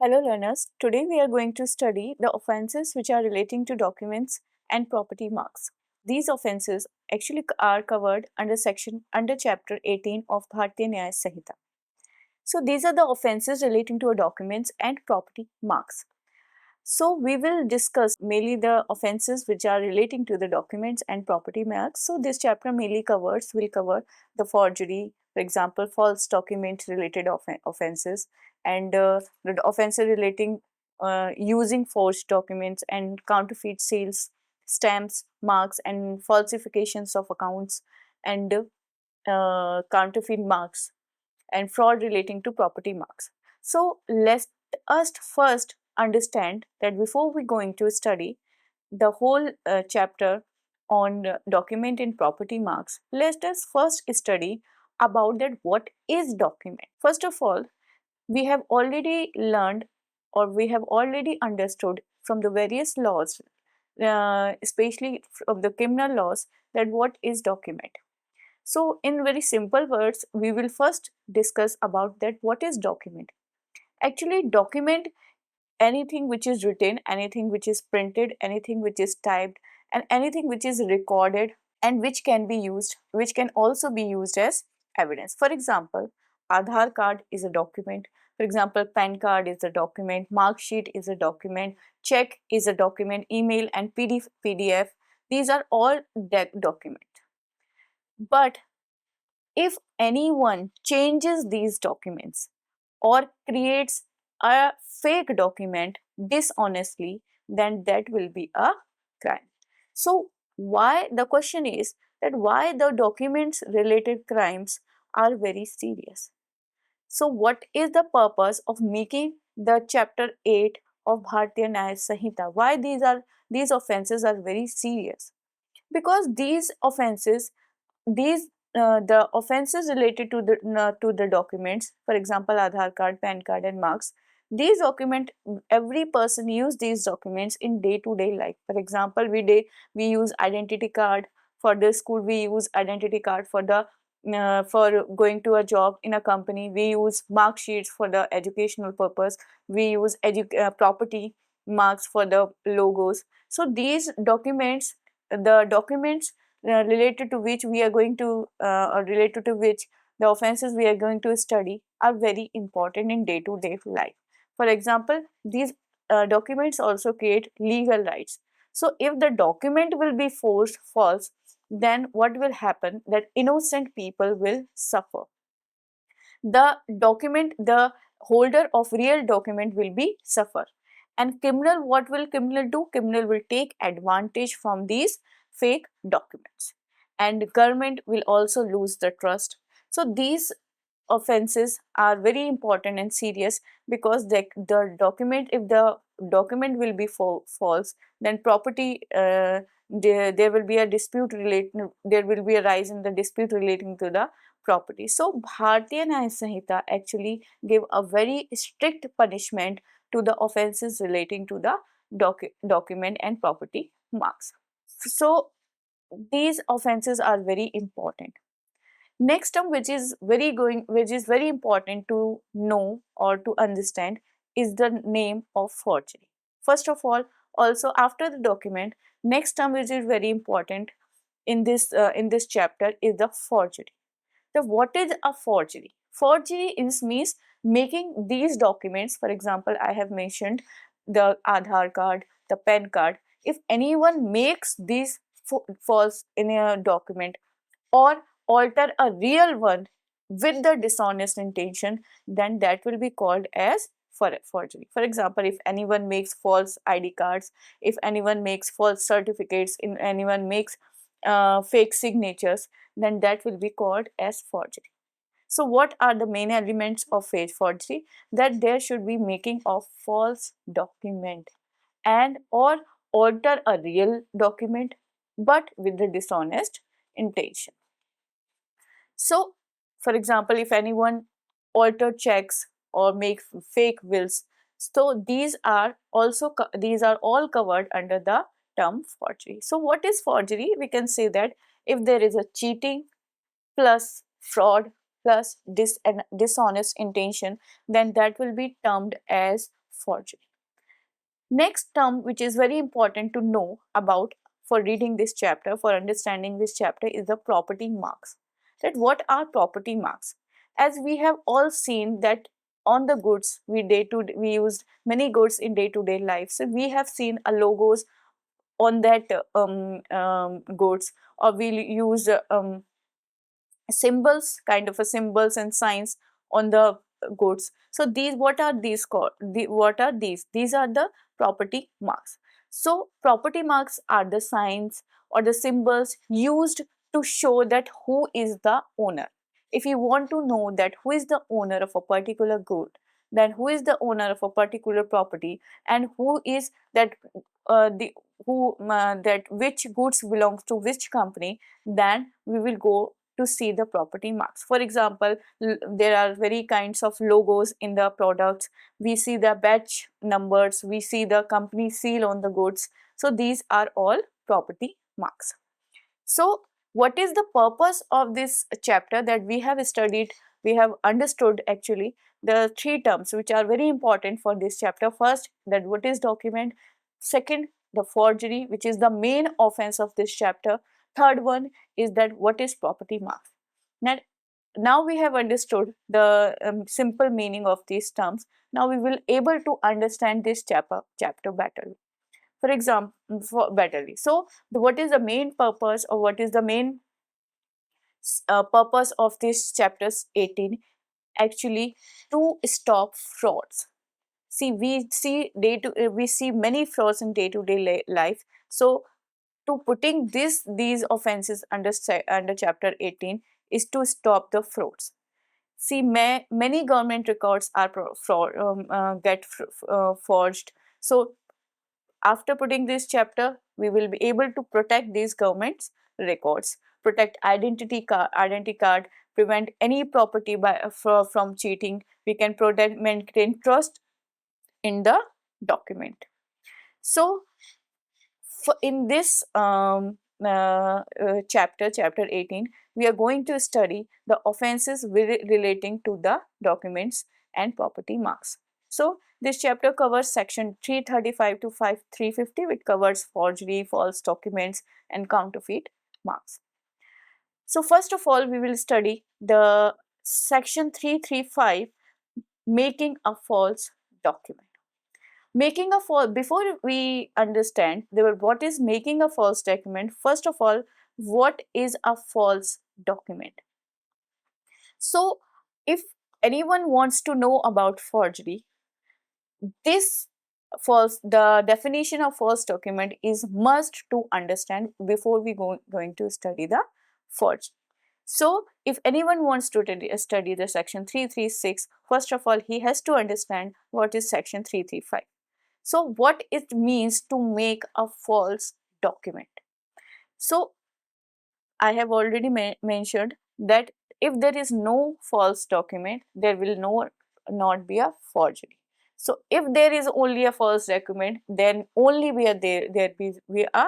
Hello learners, today we are going to study the offences which are relating to documents and property marks. These offences actually are covered under chapter 18 of Bharatiya Nyaya Sanhita. So these are the offences relating to documents and property marks. So we will discuss mainly the offences which are relating to the documents and property marks. So this chapter mainly will cover the forgery, for example, false document related offences, and the offences relating using forged documents and counterfeit sales, stamps, marks, and falsifications of accounts, and counterfeit marks, and fraud relating to property marks. So let us first understand that before we going to study the whole chapter on document and property marks, let us first study about that what is document. First of all, we have already learned or we have already understood from the various laws, especially of the criminal laws, that what is document. So in very simple words, we will first discuss about that what is document. Actually, document anything which is written, anything which is printed, anything which is typed, and anything which is recorded and which can be used, which can also be used as evidence. For example, Aadhaar card is a document. For example, PAN card is a document, mark sheet is a document, check is a document, email and PDF. These are all documents. But if anyone changes these documents or creates a fake document dishonestly, then that will be a crime. So why, the question is that why the documents related crimes are very serious. So what is the purpose of making the chapter 8 of Bharatiya Nyaya Sanhita? Why these offenses are very serious? Because these offenses, the offenses related to the documents, for example Aadhaar card, PAN card and marks, these document, every person use these documents in day-to-day life. For example, we use identity card for the school, we use identity card for the for going to a job in a company, we use mark sheets for the educational purpose, we use property marks for the logos. So these documents, the documents related to which we are going to or related to which the offenses we are going to study are very important in day-to-day life. For example, these documents also create legal rights. So if the document will be false, then what will happen, that innocent people will suffer. The holder of real document will be suffer. And criminal, what will criminal do? Criminal will take advantage from these fake documents, and government will also lose the trust. So these offenses are very important and serious, because the document, if the document will be false, then property, there will be a dispute relating, there will be a rise in the dispute relating to the property. So Bharatiya Nyaya Sanhita actually give a very strict punishment to the offenses relating to the document and property marks. So these offenses are very important. Next term which is very important to know or to understand is the name of forgery. First of all, also after the document, next term which is very important in this chapter is the forgery. So what is a forgery? Forgery means making these documents. For example, I have mentioned the Aadhaar card, the PAN card. If anyone makes these false in a document or alter a real one with the dishonest intention, then that will be called as forgery. For example, if anyone makes false ID cards, if anyone makes false certificates, if anyone makes fake signatures, then that will be called as forgery. So what are the main elements of fake forgery? That there should be making of false document and or alter a real document but with the dishonest intention. So, for example, if anyone alter checks or make fake wills, so these are all covered under the term forgery. So, what is forgery? We can say that if there is a cheating plus fraud plus dishonest intention, then that will be termed as forgery. Next term which is very important to know about for reading this chapter, for understanding this chapter, is the property marks. That what are property marks? As we have all seen that on the goods we used many goods in day-to-day life. So we have seen a logos on that goods, or we'll use symbols, kind of a symbols and signs on the goods. So these, what are these called? What are these? These are the property marks. So property marks are the signs or the symbols used to show that who is the owner. If you want to know that who is the owner of a particular good, then who is the owner of a particular property, and who is that the who that which goods belongs to which company, then we will go to see the property marks. For example, there are very kinds of logos in the products. We see the batch numbers, we see the company seal on the goods. So these are all property marks. So what is the purpose of this chapter that we have studied? We have understood actually the three terms which are very important for this chapter. First, that what is document. Second, the forgery, which is the main offense of this chapter. Third one is that what is property mark. Now we have understood the simple meaning of these terms. Now we will able to understand this chapter better. For example, battery. So what is the main purpose, or what is the main purpose of this chapters 18? Actually, to stop frauds. See, we see many frauds in day-to-day life. So to putting these offenses under chapter 18 is to stop the frauds. See, many government records are forged. So after putting this chapter, we will be able to protect these government's records, protect identity card, prevent any property from cheating. We can protect, maintain trust in the document. So in this chapter 18, we are going to study the offenses relating to the documents and property marks. So this chapter covers section 335 to 350, which covers forgery, false documents, and counterfeit marks. So first of all, we will study the section 335, making a false document. Making a false, before we understand what is making a false document, first of all, what is a false document? So if anyone wants to know about forgery, the definition of false document is must to understand before we going to study the forgery. So if anyone wants to study the section 336, first of all, he has to understand what is section 335. So what it means to make a false document. So I have already mentioned that if there is no false document, there will not be a forgery. So if there is only a false document, then only there be a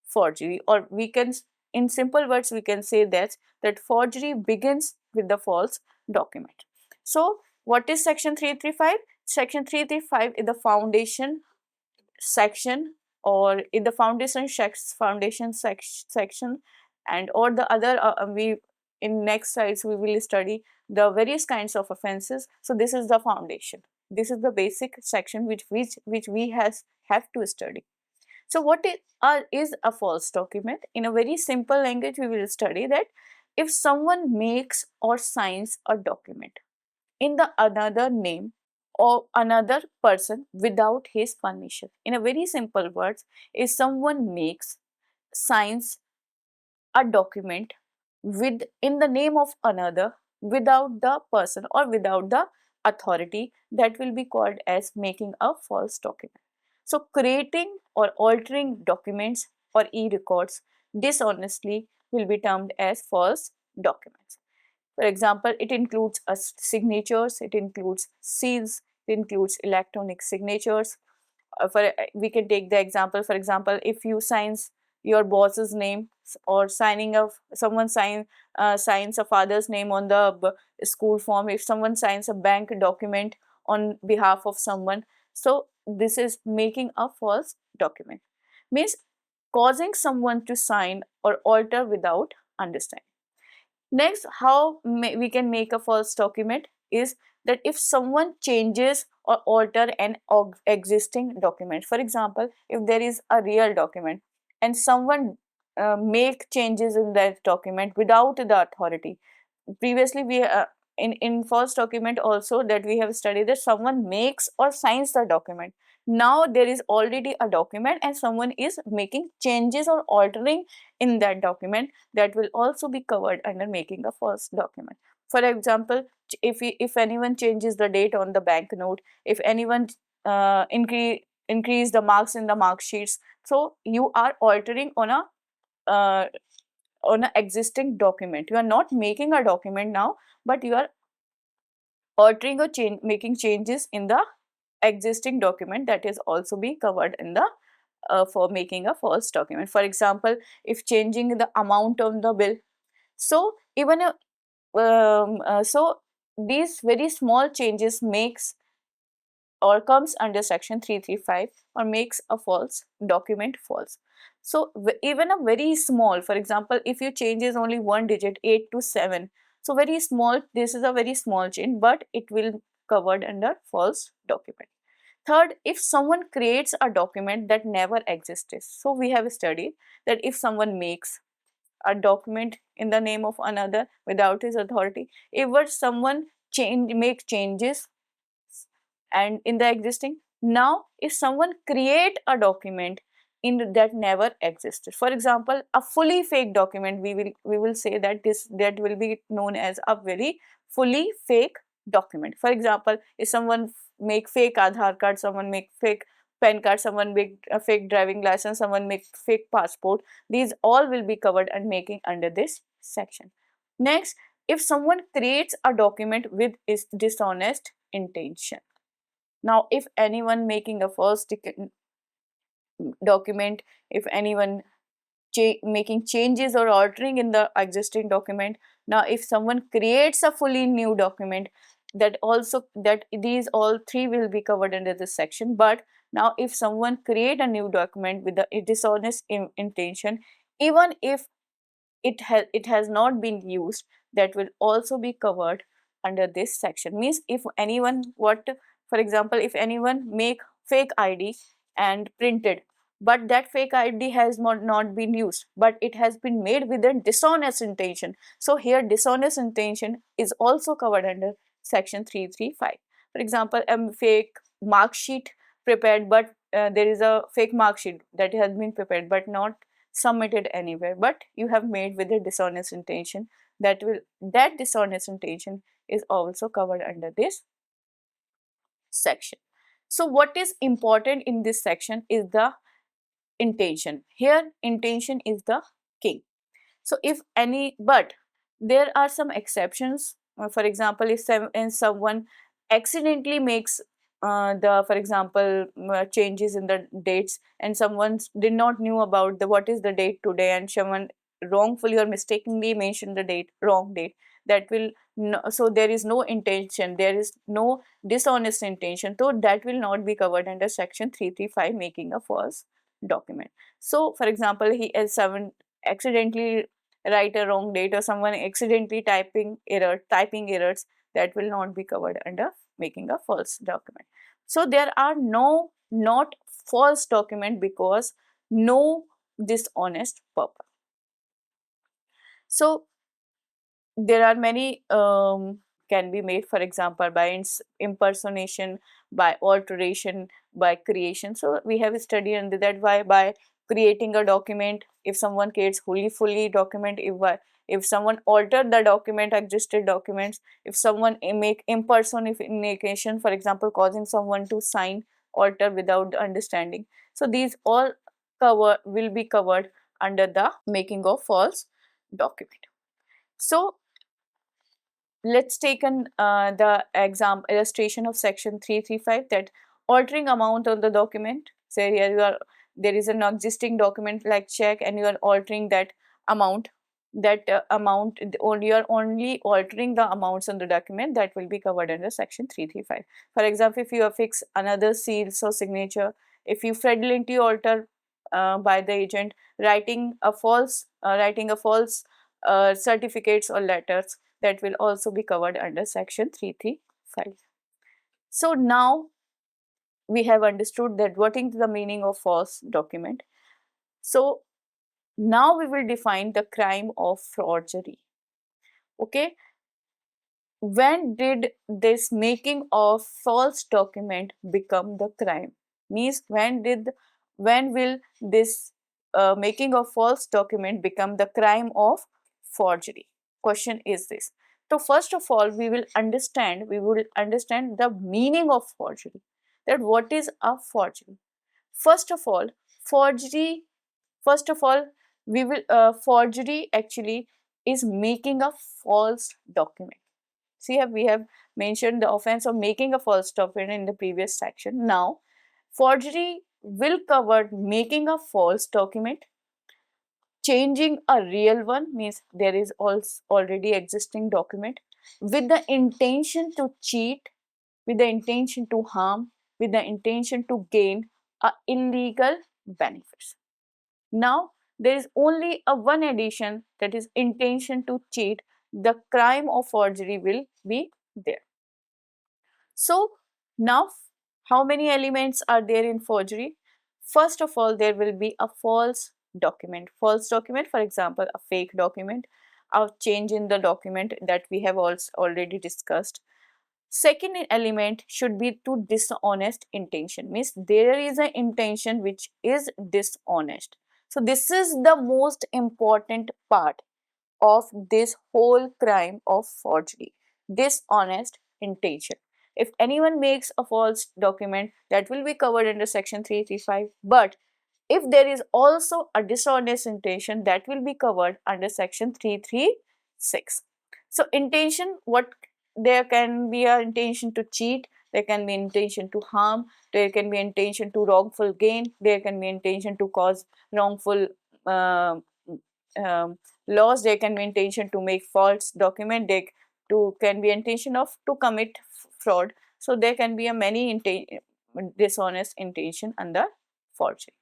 forgery, or we can, in simple words, we can say that forgery begins with the false document. So what is section 335? Section 335 is the foundation section, or in the foundation section, and or the other we in next slides we will study the various kinds of offenses. So this is the foundation, this is the basic section which we have to study. So what is a false document? In a very simple language, we will study that if someone makes or signs a document in the another name or another person without his permission. In a very simple words, if someone makes, signs a document in the name of another without the person or without the authority, that will be called as making a false document. So creating or altering documents or e-records dishonestly will be termed as false documents. For example, it includes signatures, it includes seals, it includes electronic signatures. We can take the example, for example, if you signs your boss's name, or someone signs a father's name on the school form, if someone signs a bank document on behalf of someone, So this is making a false document, means causing someone to sign or alter without understanding. Next, how we can make a false document is that if someone changes or alter an existing document. For example, if there is a real document and someone make changes in that document without the authority. Previously we in false document also that we have studied that someone makes or signs the document. Now there is already a document and someone is making changes or altering in that document, that will also be covered under making a false document. For example, if anyone changes the date on the banknote, if anyone increase the marks in the mark sheets, so you are altering uh, on an existing document. You are not making a document now, but you are altering or making changes in the existing document, that is also be covered in the for making a false document. For example, if changing the amount of the bill, so even so these very small changes makes or comes under section 335 or makes a false document false. So even a very small, for example, if you changes only one digit 8 to 7, so very small, this is a very small change, but it will covered under false document. Third, if someone creates a document that never existed. So we have studied that if someone makes a document in the name of another without his authority, if someone make changes and in the existing. Now if someone create a document in that never existed, for example a fully fake document, we will say that that will be known as a very fully fake document. For example, if someone make fake Aadhaar card, someone make fake PAN card, someone make a fake driving license, someone make fake passport, these all will be covered and making under this section. Next, if someone creates a document with is dishonest intention. Now if anyone making a false document, if anyone making changes or altering in the existing document, now if someone creates a fully new document, that also that these all three will be covered under this section. But now if someone create a new document with the dishonest intention, even if it has not been used, that will also be covered under this section. Means if anyone for example, if anyone make fake ID and printed, but that fake ID has not been used, but it has been made with a dishonest intention, so here dishonest intention is also covered under section 335. For example, a fake mark sheet prepared, but there is a fake mark sheet that has been prepared but not submitted anywhere, but you have made with a dishonest intention, that dishonest intention is also covered under this section. So what is important in this section is the intention. Here intention is the king. So if any, but there are some exceptions. For example, if someone accidentally makes for example changes in the dates, and someone did not knew about the what is the date today, and someone wrongfully or mistakenly mentioned the date, wrong date, that will no, so there is no intention, there is no dishonest intention, so that will not be covered under section 335 making a false document. So for example, he has someone accidentally write a wrong date, or someone accidentally typing errors, that will not be covered under making a false document. So there are not false document because no dishonest purpose. So there are many can be made, for example by impersonation, by alteration, by creation. So we have studied under that by creating a document, if someone creates fully document, if someone altered the document, existed documents, if someone make impersonification, for example causing someone to sign alter without understanding. So these all will be covered under the making of false document. So let's take the example illustration of section 335, that altering amount of the document. Say here there is an existing document like check, and you are altering that amount that amount, you are only altering the amounts on the document, that will be covered under section 335. For example, if you affix another seals or signature, if you fraudulently alter by the agent, writing a false certificates or letters, that will also be covered under section 335. So now we have understood that what is the meaning of false document. So now we will define the crime of forgery. Okay, when did this making of false document become the crime? Means when will this making of false document become the crime of forgery? Question is this. So first of all, we will understand the meaning of forgery. That what is a forgery? First of all, forgery. First of all, we will forgery actually is making a false document. See, here we have mentioned the offense of making a false document in the previous section. Now, forgery will cover making a false document, changing a real one, means there is also already existing document, with the intention to cheat, with the intention to harm, with the intention to gain a illegal benefits. Now, there is only a one addition, that is intention to cheat. The crime of forgery will be there. So now, how many elements are there in forgery? First of all, there will be a false document. False document, for example, a fake document, a change in the document that we have also already discussed. Second element should be to dishonest intention, means there is an intention which is dishonest. So this is the most important part of this whole crime of forgery, dishonest intention. If anyone makes a false document, that will be covered under section 335, but if there is also a dishonest intention, that will be covered under section 336. So intention, what, there can be an intention to cheat, there can be intention to harm, there can be intention to wrongful gain, there can be intention to cause wrongful uh, loss, there can be intention to make false document, there can be intention of to commit fraud. So there can be a many dishonest intention under forgery.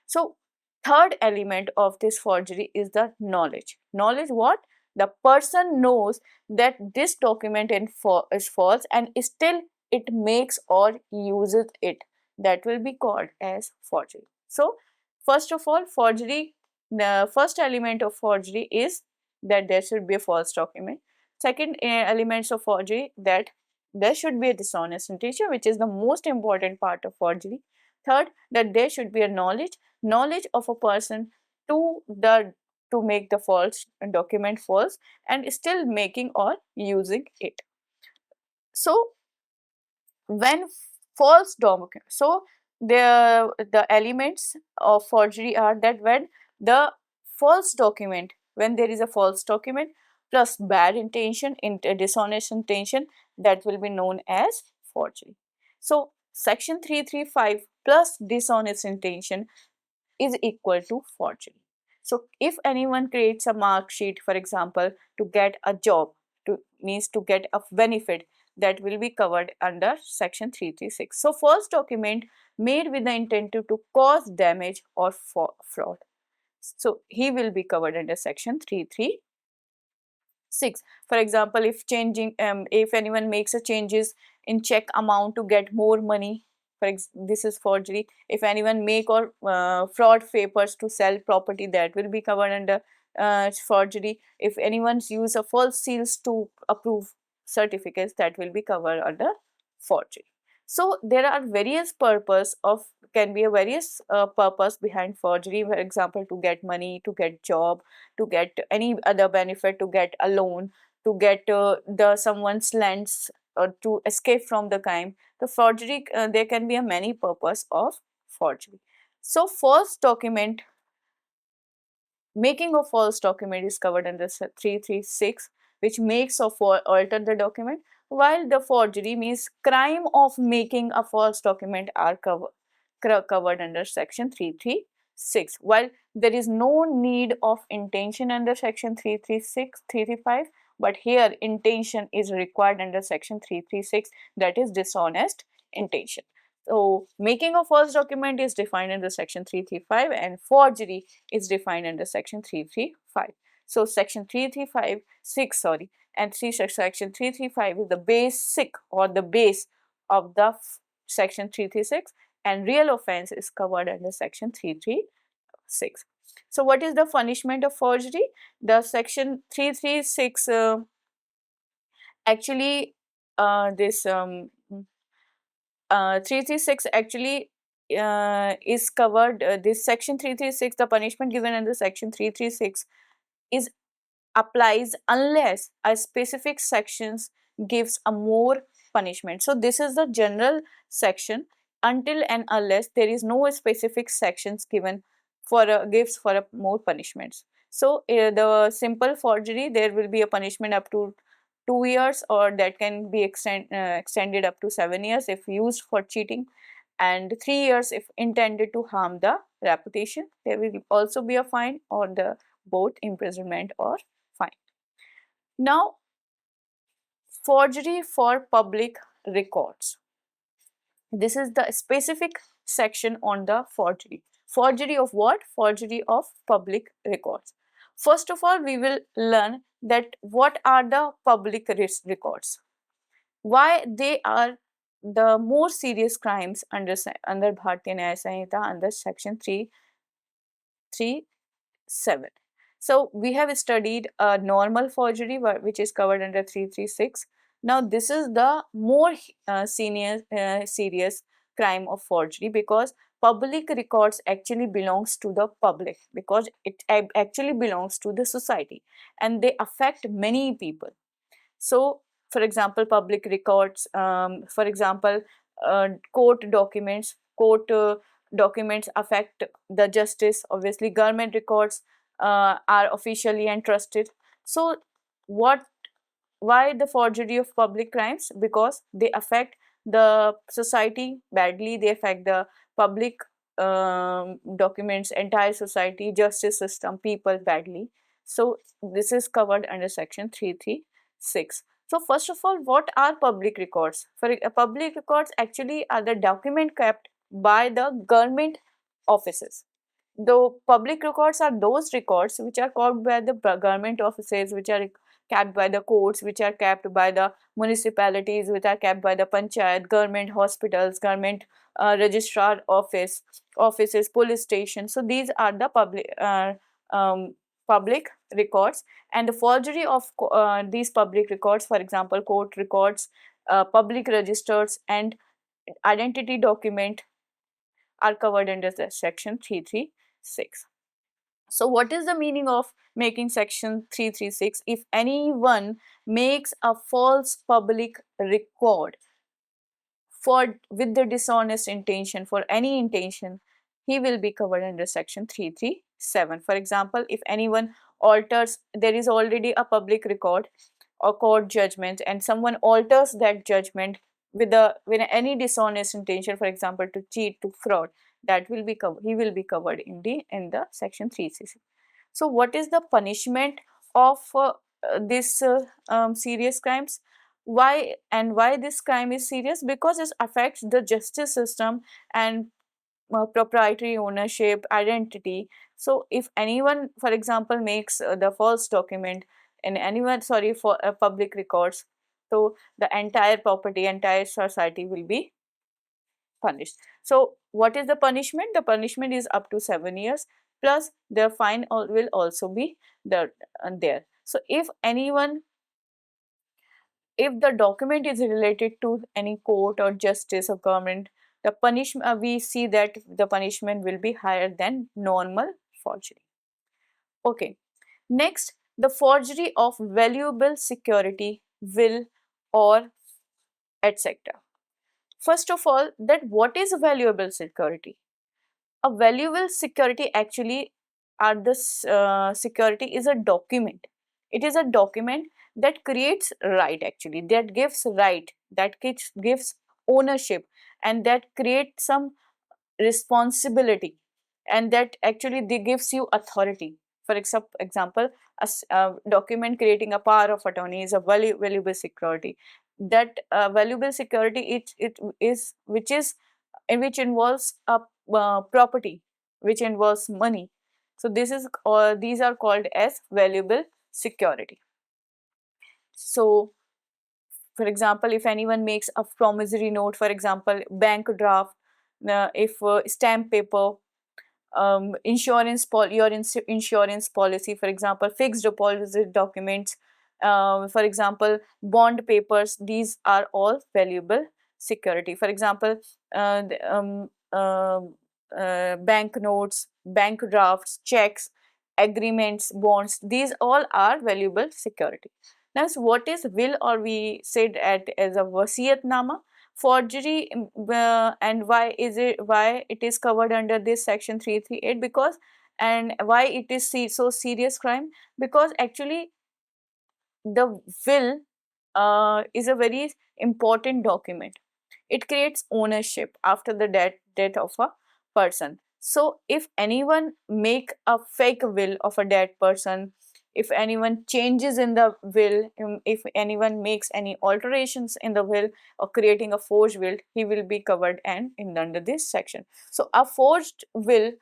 So third element of this forgery is the knowledge. Knowledge what? The person knows that this document is false and still it makes or uses it. That will be called as forgery. So first of all, forgery, the first element of forgery is that there should be a false document. Second elements of forgery, that there should be a dishonest intention, which is the most important part of forgery. Third, that there should be a knowledge of a person to make the false document false and still making or using it. So when false document, so the elements of forgery are that when the false document, when there is a false document plus bad intention, dishonest intention, that will be known as forgery. So section 335 plus dishonest intention is equal to forgery. So if anyone creates a mark sheet, for example, to get a job, means to get a benefit, that will be covered under section 336. So false document made with the intent to cause damage or fraud. So he will be covered under section 336. For example, if anyone makes a changes in check amount to get more money, this is forgery. If anyone make or fraud papers to sell property, that will be covered under forgery. If anyone's use of false seals to approve certificates, that will be covered under forgery. So there are various can be a various purpose behind forgery. For example, to get money, to get job, to get any other benefit, to get a loan, to get someone's lands, or to escape from the crime. The forgery, there can be a many purpose of forgery. So false document, making of false document is covered under 336, which makes or alter the document, while the forgery, means crime of making a false document, are covered under section 335. 6. While there is no need of intention under section 336, 335, but here intention is required under section 336, that is dishonest intention. So making a false document is defined under section 335 and forgery is defined under section 335. So section 335, 6, sorry, and section 335 is the basic or the base of the section 336, and real offense is covered under section 336. So what is the punishment of forgery? The section 336 actually this 336 actually is covered, this section 336, the punishment given under section 336 is applies unless a specific sections gives a more punishment. So this is the general section until and unless there is no specific sections given for a, gives for a more punishments. So the simple forgery, there will be a punishment up to 2 years, or that can be extended up to 7 years if used for cheating, and 3 years if intended to harm the reputation. There will also be a fine or the both imprisonment or fine. Now, forgery for public records. This is the specific section on the forgery. Forgery of what? Forgery of public records. First of all, we will learn that what are the public records, why they are the more serious crimes under Bharatiya Nyaya Sanhita under section 337. So we have studied a normal forgery which is covered under 336. Now this is the more serious crime of forgery, because public records actually belongs to the public, because it actually belongs to the society and they affect many people. So for example, public records, for example, court documents affect the justice. Obviously government records are officially entrusted. So what, why the forgery of public crimes? Because they affect the society badly, they affect the public documents, entire society, justice system, people badly. So this is covered under section 336. So first of all, what are public records? For public records actually are the document kept by the government offices. The public records are those records which are kept by the government offices, which are kept by the courts, which are kept by the municipalities, which are kept by the panchayat, government hospitals, government registrar offices, police stations. So these are the public records, and the forgery of these public records, for example, court records, public registers, and identity document are covered under the section 336. So what is the meaning of making section 336? If anyone makes a false public record for with the dishonest intention, for any intention, he will be covered under section 337. For example, if anyone alters, there is already a public record or court judgment, and someone alters that judgment with any dishonest intention, for example to cheat, to fraud, that will be covered, he will be covered in the section 336. So what is the punishment of this serious crimes? Why this crime is serious? Because it affects the justice system and proprietary ownership, identity. So if anyone, for example, makes the false document in anyone, sorry, for public records, so the entire property, entire society will be punished. So what is the punishment? The punishment is up to 7 years, plus the fine will also be there. So if anyone, if the document is related to any court or justice or government, the punishment, we see that the punishment will be higher than normal forgery. Okay, next, the forgery of valuable security, will, or etc. First of all, that what is valuable security? A valuable security actually are this security is a document. It is a document that creates right, actually, that gives right, that gives ownership, and that creates some responsibility and that actually gives you authority. For example, a document creating a power of attorney is a valuable security. That valuable security, it is which is which involves a property, which involves money. So this is, or these are called as valuable security. So for example, if anyone makes a promissory note, for example, bank draft, if stamp paper, your insurance policy, for example, fixed deposit documents, for example, bond papers, these are all valuable security. For example, bank notes, bank drafts, checks, agreements, bonds, these all are valuable security. Now, what is will, or we said as a wasiyatnama? Forgery, and why it is covered under this section 338, because, and why it is so serious crime, because actually the will is a very important document. It creates ownership after the death of a person. So if anyone make a fake will of a dead person, if anyone changes in the will, if anyone makes any alterations in the will or creating a forged will, he will be covered and in under this section. So a forged will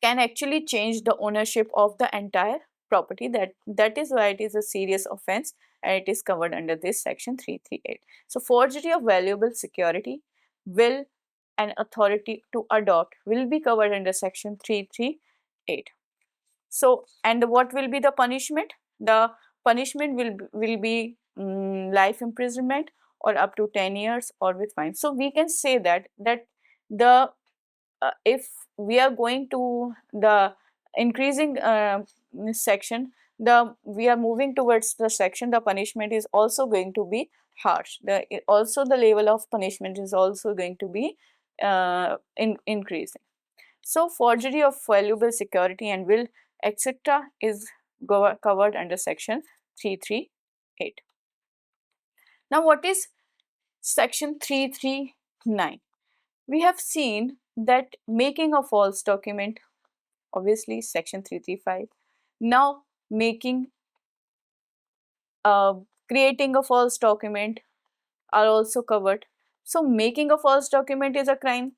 can actually change the ownership of the entire property. That is why it is a serious offense, and it is covered under this section 338. So forgery of valuable security, will, and authority to adopt will be covered under section 338. So, and what will be the punishment? The punishment will be life imprisonment or up to 10 years or with fine. So we can say that the if we are going to the increasing section, we are moving towards the section, the punishment is also going to be harsh. Also the level of punishment is also going to be increasing. So forgery of valuable security and will, etc., is covered under section 338. Now what is section 339? We have seen that making a false document, obviously section 335. Now making creating a false document are also covered. So making a false document is a crime,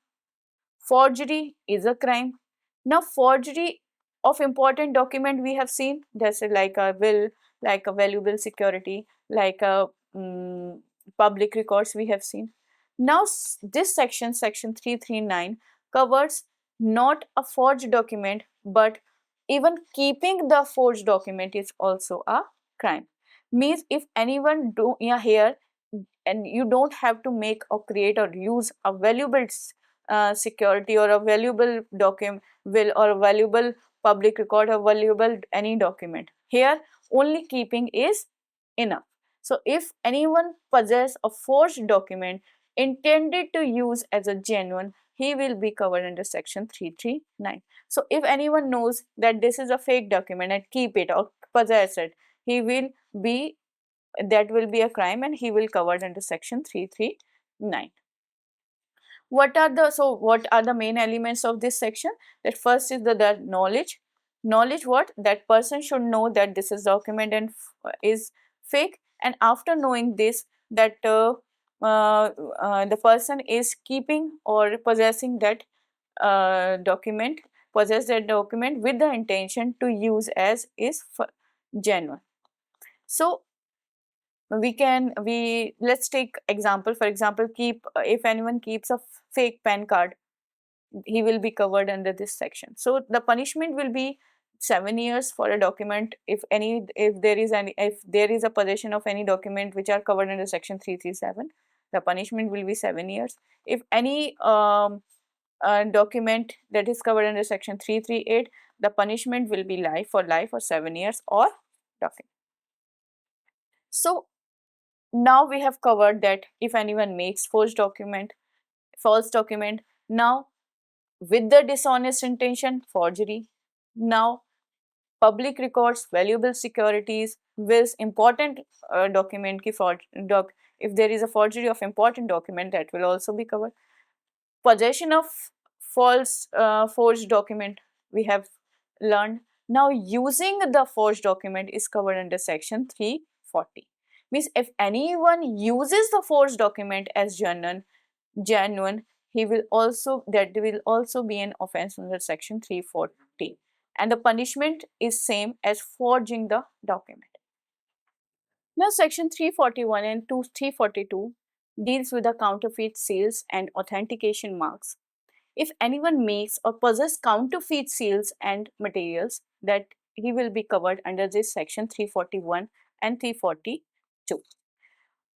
forgery is a crime. Now forgery of important document we have seen, that's like a will, like a valuable security, like a public records we have seen. Now this section 339 covers not a forged document, but even keeping the forged document is also a crime. Means if anyone do here, and you don't have to make or create or use a valuable security or a valuable document will or a valuable public record or valuable any document. Here only keeping is enough. So if anyone possess a forged document intended to use as a genuine, he will be covered under section 339. So if anyone knows that this is a fake document and keep it or possess it, he will be, that will be a crime and he will covered under section 339. What are the main elements of this section? That first is the knowledge. Knowledge what? That person should know that this is document and is fake, and after knowing this, that the person is keeping or possessing that document, with the intention to use as is genuine. So let's take example. For example, if anyone keeps a fake PAN card, he will be covered under this section. So the punishment will be 7 years for a document. If there is a possession of any document which are covered under section 337, the punishment will be 7 years. If any document that is covered under section 338, the punishment will be life or 7 years or document. So now we have covered that if anyone makes false document, now with the dishonest intention, forgery. Now public records, valuable securities, wills, important document ki if there is a forgery of important document, that will also be covered. Possession of false forged document we have learned. Now using the forged document is covered under section 340. Means if anyone uses the forged document as genuine, he will also, that will also be an offense under section 340, and the punishment is same as forging the document. Now section 341 and 342 deals with the counterfeit seals and authentication marks. If anyone makes or possesses counterfeit seals and materials, that he will be covered under this section 341 and 342.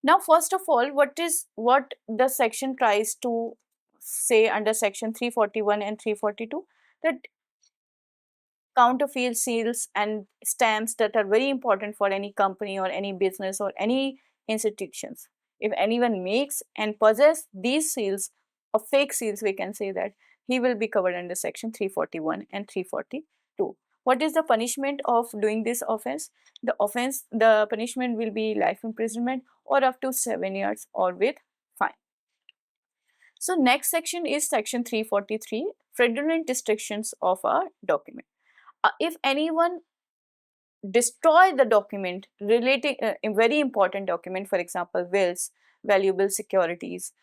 Now first of all, what the section tries to say under section 341 and 342, that counterfeit seals and stamps that are very important for any company or any business or any institutions. If anyone makes and possesses these seals or fake seals, we can say that he will be covered under section 341 and 342. What is the punishment of doing this offense? The punishment will be life imprisonment or up to 7 years or with fine. So next section is section 343, fraudulent destructions of a document. If anyone destroy the document relating a very important document, for example wills, valuable securities,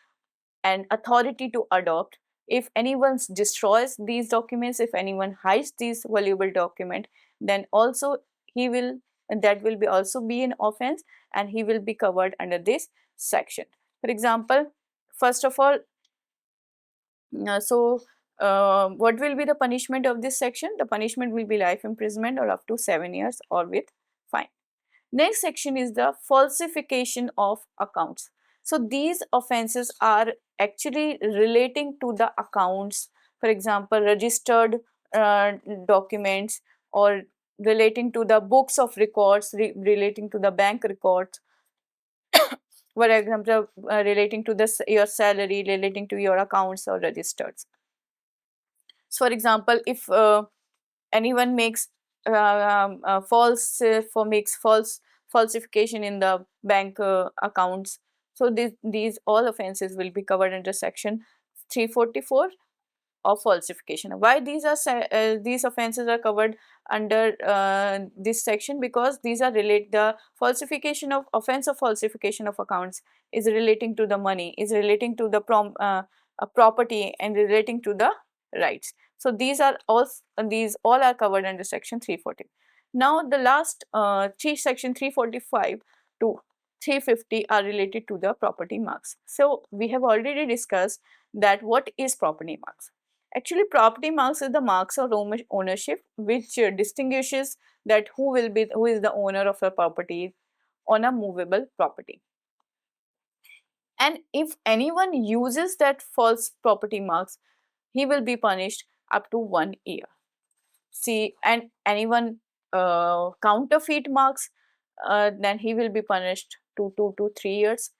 and authority to adopt, if anyone destroys these documents, if anyone hides these valuable document, then also he will, that will be also be an offense, and he will be covered under this section. For example, first of all, what will be the punishment of this section? The punishment will be life imprisonment or up to 7 years or with fine. Next section is the falsification of accounts. So these offenses are actually relating to the accounts, for example registered documents, or relating to the books of records, relating to the bank records, for example relating to this your salary, relating to your accounts or registers. So for example, if anyone makes false falsification in the bank accounts, so these all offenses will be covered under section 344 of falsification. Why these offenses are covered under this section? Because these are the falsification of offense of falsification of accounts is relating to the money, is relating to the property, and relating to the rights. So these all are covered under section 340. Now the last section 345 to 350 are related to the property marks. So we have already discussed that what is property marks. Actually, property marks is the marks of ownership which distinguishes that who is the owner of a property on a movable property. And if anyone uses that false property marks, he will be punished up to 1 year. See, and anyone counterfeit marks, then he will be punished to 2 to 3 years.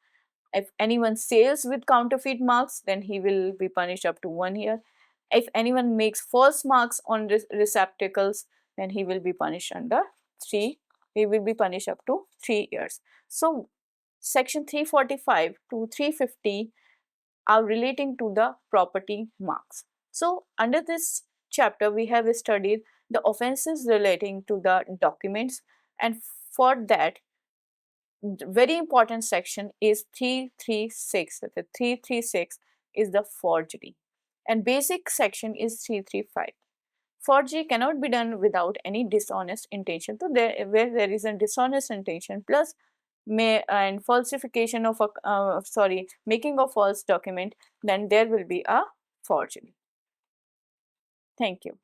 If anyone sells with counterfeit marks, then he will be punished up to 1 year. If anyone makes false marks on receptacles, then he will be punished under 3. He will be punished up to 3 years. So section 345 to 350 are relating to the property marks. So under this chapter we have studied the offenses relating to the documents, and for that very important section is 336. The 336 is the forgery, and basic section is 335. Forgery cannot be done without any dishonest intention. So where there is a dishonest intention plus and falsification of a making a false document, then there will be a forgery. Thank you.